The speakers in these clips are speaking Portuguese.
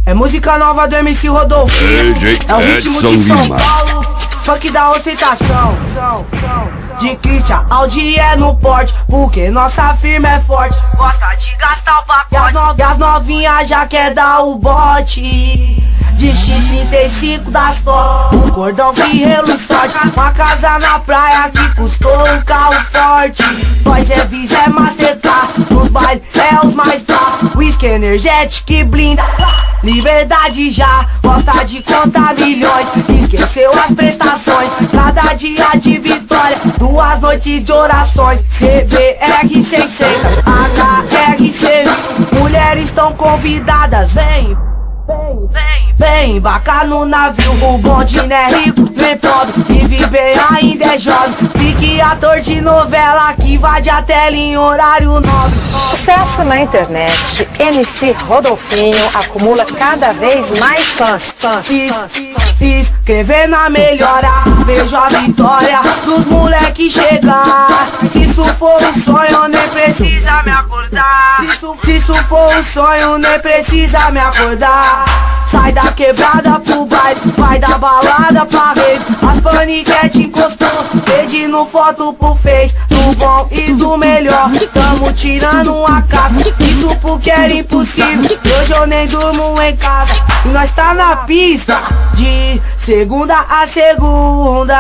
É música nova do MC Rodolfinho. É o ritmo de São Paulo, funk da ostentação. De Christian Audi é no porte, porque nossa firma é forte. Gosta de gastar o pacote, e as novinhas já quer dar o bote. De X35 das top, um cordão que reluz sorte. Uma casa na praia que custou um carro forte. Nós é Visa, é Mastercard, nos bailes é os mais top. Whisky energético e blinda, liberdade já, gosta de contar milhões. Esqueceu as prestações, cada dia de vitória, 2 noites de orações. CBR 600, HRC, mulheres estão convidadas, vem. Vem, vaca no navio, o bonde não é rico, nem pobre, vive bem, ainda é jovem. Pique ator de novela que invade a tela em horário nobre. Sucesso na internet, MC Rodolfinho acumula cada vez mais fãs. Se inscrever na melhora, vejo a vitória dos moleque chegar. Se isso for um sonho, nem precisa me acordar. Se isso for um sonho, nem precisa me acordar. Sai da quebrada pro baile, vai da balada pra rave. As paniquete encostou, pedindo foto pro Face, do bom e do melhor. Tamo tirando uma casa, isso porque era impossível. Hoje eu nem durmo em casa, e nós tá na pista de segunda a segunda.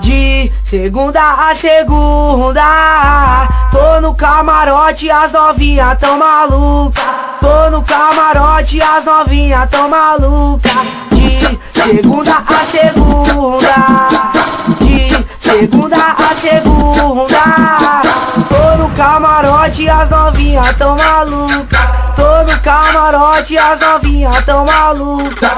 De segunda a segunda. Tô no camarote, as novinhas tão maluca. Tô no camarote, as novinhas tão maluca. De segunda a segunda. De segunda a segunda. Tô no camarote, as novinhas tão maluca. Tô no camarote, as novinhas tão maluca.